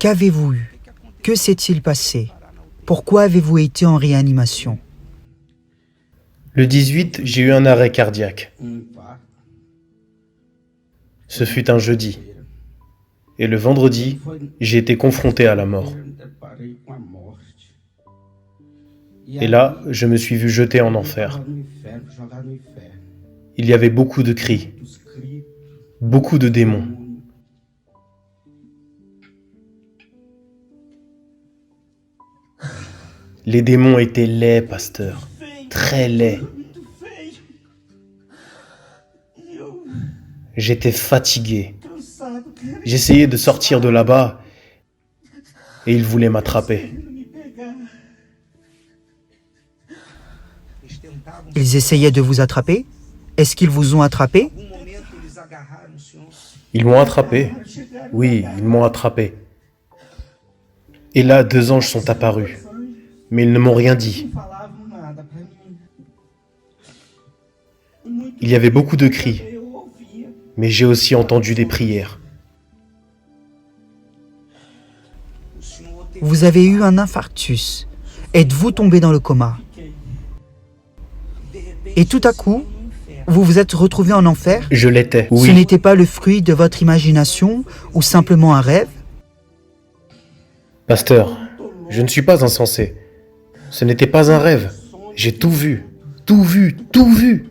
Qu'avez-vous eu? Que s'est-il passé? Pourquoi avez-vous été en réanimation? Le 18, j'ai eu un arrêt cardiaque. Ce fut un jeudi. Et le vendredi, j'ai été confronté à la mort. Et là, je me suis vu jeté en enfer. Il y avait beaucoup de cris, beaucoup de démons. Les démons étaient laids, pasteur, très laids. J'étais fatigué. J'essayais de sortir de là-bas et ils voulaient m'attraper. Ils essayaient de vous attraper? Est-ce qu'ils vous ont attrapé? Ils m'ont attrapé. Oui, ils m'ont attrapé. Et là, 2 anges sont apparus. Mais ils ne m'ont rien dit. Il y avait beaucoup de cris. Mais j'ai aussi entendu des prières. Vous avez eu un infarctus. Êtes-vous tombé dans le coma? Et tout à coup, vous vous êtes retrouvé en enfer? Je l'étais, Ce oui. n'était pas le fruit de votre imagination ou simplement un rêve? Pasteur, je ne suis pas insensé. Ce n'était pas un rêve. J'ai tout vu. Tout vu, tout vu.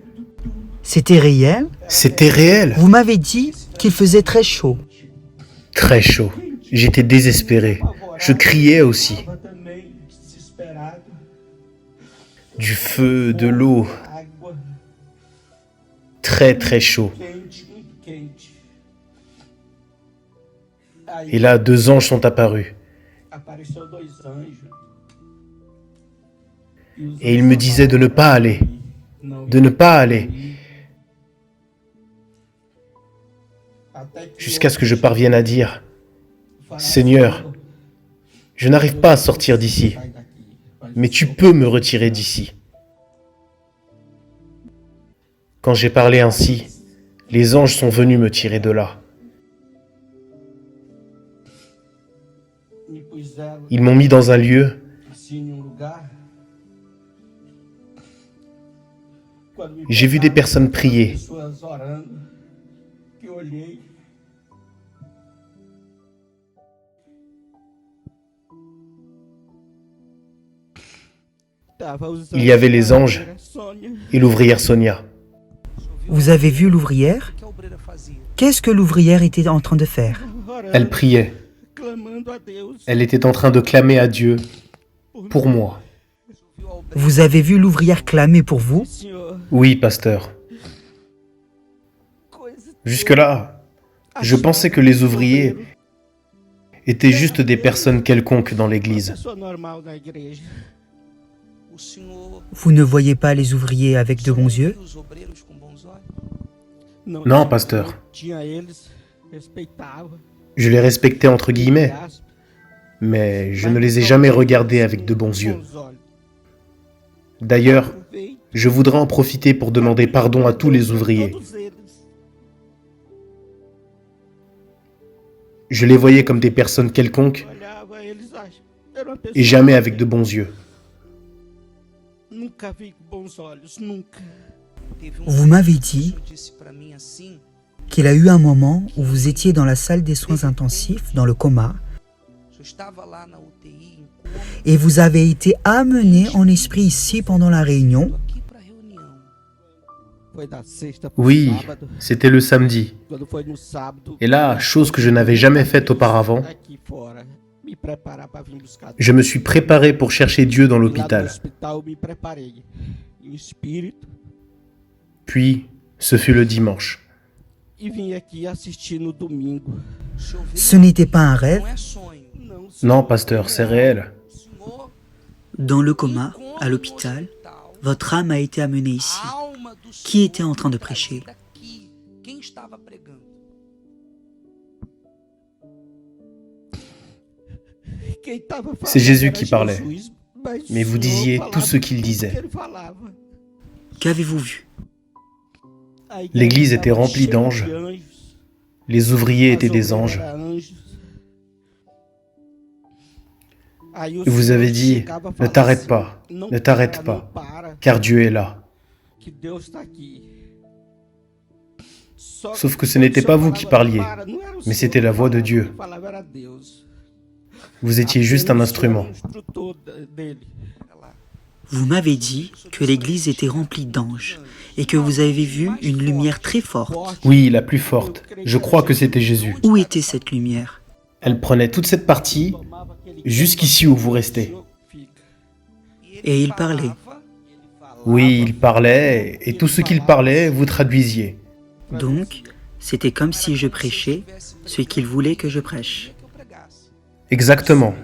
C'était réel? C'était réel. Vous m'avez dit qu'il faisait très chaud. Très chaud. J'étais désespéré. Je criais aussi. Du feu, de l'eau. Très très chaud. Et là, 2 anges sont apparus. Et ils me disaient de ne pas aller. De ne pas aller. Jusqu'à ce que je parvienne à dire, Seigneur, je n'arrive pas à sortir d'ici, mais tu peux me retirer d'ici. Quand j'ai parlé ainsi, les anges sont venus me tirer de là. Ils m'ont mis dans un lieu. J'ai vu des personnes prier. Il y avait les anges et l'ouvrière Sonia. Vous avez vu l'ouvrière? Qu'est-ce que l'ouvrière était en train de faire? Elle priait. Elle était en train de clamer à Dieu pour moi. Vous avez vu l'ouvrière clamer pour vous? Oui, pasteur. Jusque-là, je pensais que les ouvriers étaient juste des personnes quelconques dans l'église. Vous ne voyez pas les ouvriers avec de bons yeux? Non, pasteur. Je les respectais entre guillemets, mais je ne les ai jamais regardés avec de bons yeux. D'ailleurs, je voudrais en profiter pour demander pardon à tous les ouvriers. Je les voyais comme des personnes quelconques et jamais avec de bons yeux. Vous m'avez dit qu'il a eu un moment où vous étiez dans la salle des soins intensifs, dans le coma, et vous avez été amené en esprit ici pendant la réunion. Oui, c'était le samedi. Et là, chose que je n'avais jamais faite auparavant, je me suis préparé pour chercher Dieu dans l'hôpital. Puis, ce fut le dimanche. Ce n'était pas un rêve. Non, pasteur, c'est réel. Dans le coma, à l'hôpital, votre âme a été amenée ici. Qui était en train de prêcher? C'est Jésus qui parlait. Mais vous disiez tout ce qu'il disait. Qu'avez-vous vu? L'église était remplie d'anges. Les ouvriers étaient des anges. Et vous avez dit, ne t'arrête pas, car Dieu est là. Sauf que ce n'était pas vous qui parliez, mais c'était la voix de Dieu. Vous étiez juste un instrument. Vous m'avez dit que l'église était remplie d'anges et que vous avez vu une lumière très forte. Oui, la plus forte. Je crois que c'était Jésus. Où était cette lumière? Elle prenait toute cette partie, jusqu'ici où vous restez. Et il parlait. Oui, il parlait, et tout ce qu'il parlait, vous traduisiez. Donc, c'était comme si je prêchais ce qu'il voulait que je prêche. Exactement.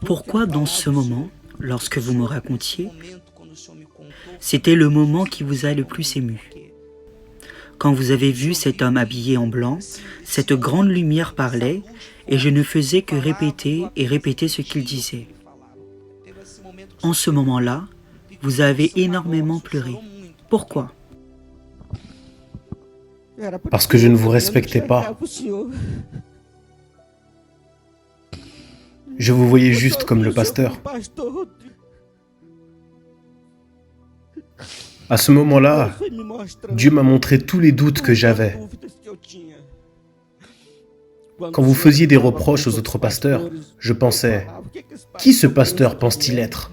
Pourquoi dans ce moment, lorsque vous me racontiez, c'était le moment qui vous a le plus ému? Quand vous avez vu cet homme habillé en blanc, cette grande lumière parlait, et je ne faisais que répéter et répéter ce qu'il disait. En ce moment-là, vous avez énormément pleuré. Pourquoi? Parce que je ne vous respectais pas. Je vous voyais juste comme le pasteur. À ce moment-là, Dieu m'a montré tous les doutes que j'avais. Quand vous faisiez des reproches aux autres pasteurs, je pensais, qui ce pasteur pense-t-il être?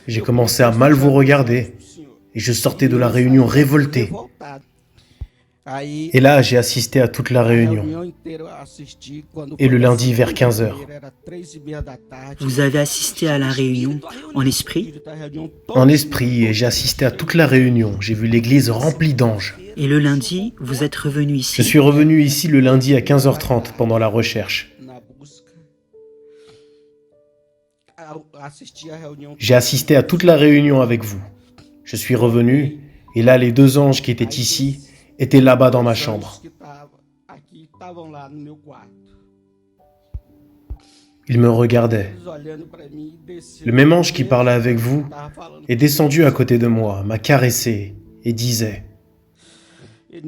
J'ai commencé à mal vous regarder et je sortais de la réunion révolté. Et là, j'ai assisté à toute la réunion. Et le lundi vers 15h. Vous avez assisté à la réunion en esprit? En esprit, et j'ai assisté à toute la réunion. J'ai vu l'église remplie d'anges. Et le lundi, vous êtes revenu ici? Je suis revenu ici le lundi à 15h30 pendant la recherche. J'ai assisté à toute la réunion avec vous. Je suis revenu, et là, les deux anges qui étaient ici étaient là-bas dans ma chambre. Ils me regardaient. Le même ange qui parlait avec vous est descendu à côté de moi, m'a caressé et disait, «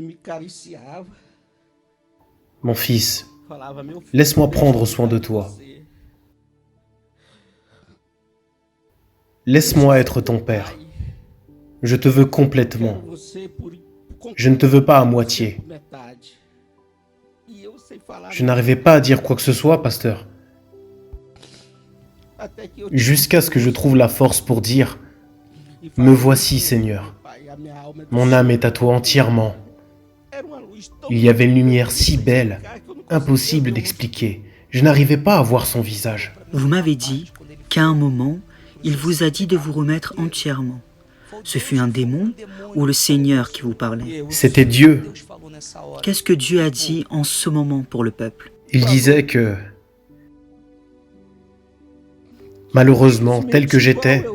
Mon fils, laisse-moi prendre soin de toi. Laisse-moi être ton père. Je te veux complètement. Je ne te veux pas à moitié. » Je n'arrivais pas à dire quoi que ce soit, pasteur. Jusqu'à ce que je trouve la force pour dire, « Me voici, Seigneur. Mon âme est à toi entièrement. » Il y avait une lumière si belle, impossible d'expliquer. Je n'arrivais pas à voir son visage. Vous m'avez dit qu'à un moment, il vous a dit de vous remettre entièrement. Ce fut un démon ou le Seigneur qui vous parlait? C'était Dieu. Qu'est-ce que Dieu a dit en ce moment pour le peuple? Il disait que, malheureusement, tel que j'étais,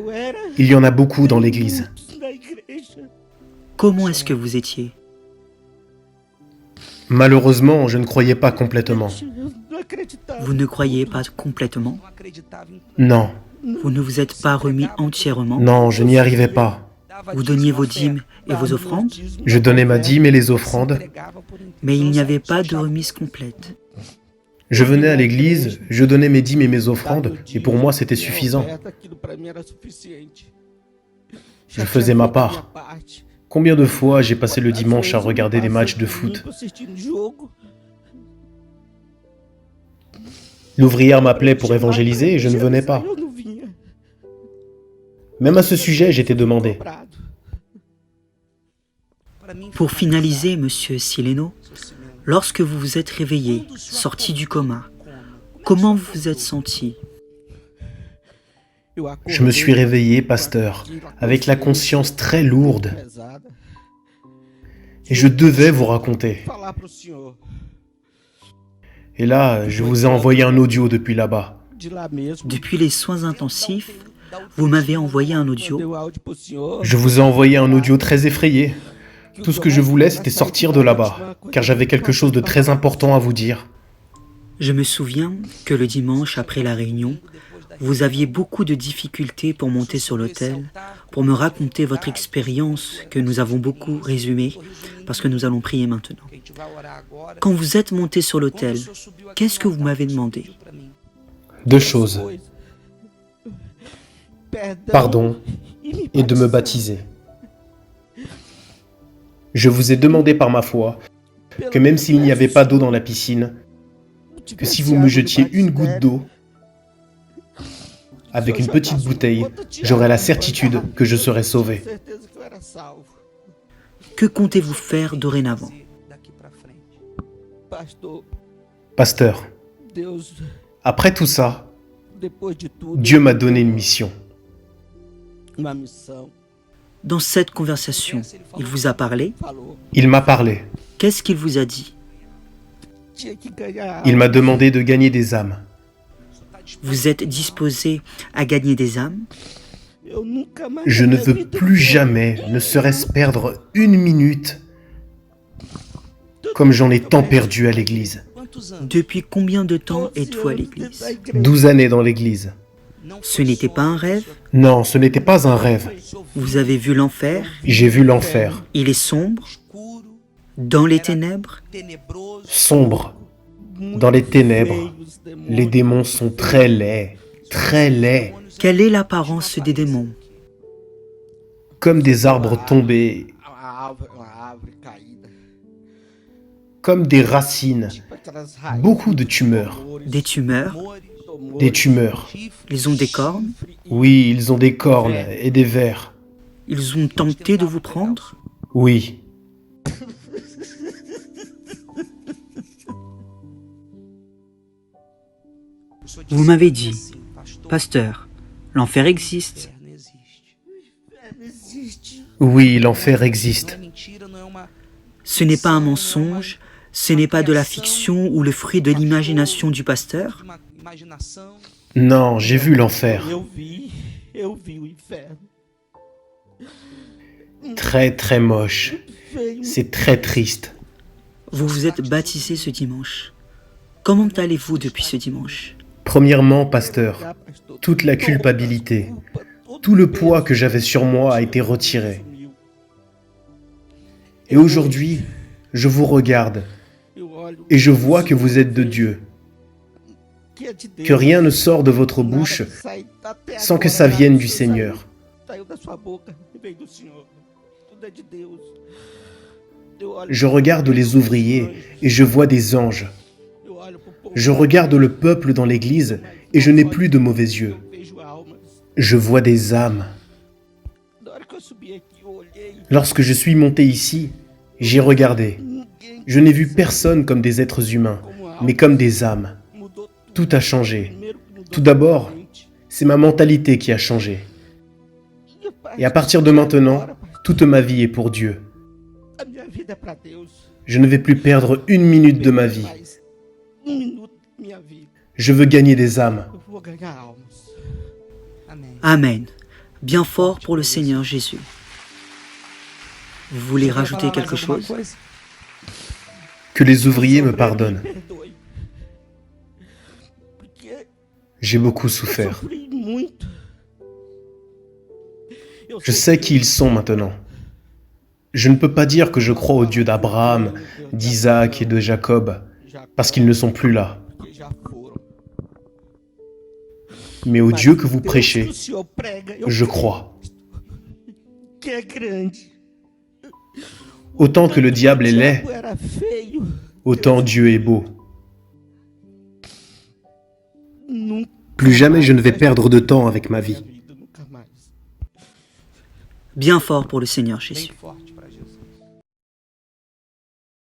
il y en a beaucoup dans l'Église. Comment est-ce que vous étiez? Malheureusement, je ne croyais pas complètement. Vous ne croyez pas complètement? Non, Vous ne vous êtes pas remis entièrement? non, je n'y arrivais pas. Vous donniez vos dîmes et vos offrandes? Je donnais ma dîme et les offrandes. Mais il n'y avait pas de remise complète. Je venais à l'église, je donnais mes dîmes et mes offrandes, et pour moi c'était suffisant. Je faisais ma part. Combien de fois j'ai passé le dimanche à regarder des matchs de foot? L'ouvrière m'appelait pour évangéliser et je ne venais pas. Même à ce sujet, j'étais demandé. Pour finaliser, monsieur Sileno, lorsque vous vous êtes réveillé, sorti du coma, comment vous vous êtes senti? Je me suis réveillé, pasteur, avec la conscience très lourde. Et je devais vous raconter. Et là, je vous ai envoyé un audio depuis là-bas. Depuis les soins intensifs, vous m'avez envoyé un audio. Je vous ai envoyé un audio très effrayé. Tout ce que je voulais, c'était sortir de là-bas, car j'avais quelque chose de très important à vous dire. Je me souviens que le dimanche après la réunion, vous aviez beaucoup de difficultés pour monter sur l'autel, pour me raconter votre expérience que nous avons beaucoup résumée, parce que nous allons prier maintenant. Quand vous êtes monté sur l'autel, qu'est-ce que vous m'avez demandé? 2 choses. Pardon et de me baptiser. Je vous ai demandé par ma foi que même s'il n'y avait pas d'eau dans la piscine, que si vous me jetiez une goutte d'eau avec une petite bouteille, j'aurais la certitude que je serais sauvé. Que comptez-vous faire dorénavant? Pasteur, après tout ça, Dieu m'a donné une mission. Dans cette conversation, il vous a parlé? Il m'a parlé. Qu'est-ce qu'il vous a dit? Il m'a demandé de gagner des âmes. Vous êtes disposé à gagner des âmes? Je ne veux plus jamais, ne serait-ce perdre une minute, comme j'en ai tant perdu à l'église. Depuis combien de temps êtes-vous à l'église? 12 années dans l'église. Ce n'était pas un rêve? Non, ce n'était pas un rêve. Vous avez vu l'enfer? J'ai vu l'enfer. Il est sombre? Dans les ténèbres? Sombre. Dans les ténèbres. Les démons sont très laids. Très laids. Quelle est l'apparence des démons? Comme des arbres tombés. Comme des racines. Beaucoup de tumeurs. Des tumeurs? Des tumeurs. Ils ont des cornes? Oui, ils ont des cornes et des vers. Ils ont tenté de vous prendre? Oui. Vous m'avez dit, pasteur, l'enfer existe. Oui, l'enfer existe. Ce n'est pas un mensonge, ce n'est pas de la fiction ou le fruit de l'imagination du pasteur. Non, j'ai vu l'enfer. Très très moche. C'est très triste. Vous vous êtes baptisé ce dimanche. Comment allez-vous depuis ce dimanche? Premièrement, pasteur, toute la culpabilité, tout le poids que j'avais sur moi a été retiré. Et aujourd'hui, je vous regarde et je vois que vous êtes de Dieu. Que rien ne sort de votre bouche sans que ça vienne du Seigneur. Je regarde les ouvriers et je vois des anges. Je regarde le peuple dans l'église et je n'ai plus de mauvais yeux. Je vois des âmes. Lorsque je suis monté ici, j'ai regardé. Je n'ai vu personne comme des êtres humains, mais comme des âmes. Tout a changé. Tout d'abord, c'est ma mentalité qui a changé. Et à partir de maintenant, toute ma vie est pour Dieu. Je ne vais plus perdre une minute de ma vie. Je veux gagner des âmes. Amen. Bien fort pour le Seigneur Jésus. Vous voulez rajouter quelque chose? Que les ouvriers me pardonnent. J'ai beaucoup souffert. Je sais qui ils sont maintenant. Je ne peux pas dire que je crois au Dieu d'Abraham, d'Isaac et de Jacob, parce qu'ils ne sont plus là. Mais au Dieu que vous prêchez, je crois. Autant que le diable est laid, autant Dieu est beau. Plus jamais je ne vais perdre de temps avec ma vie. Bien fort pour le Seigneur Jésus.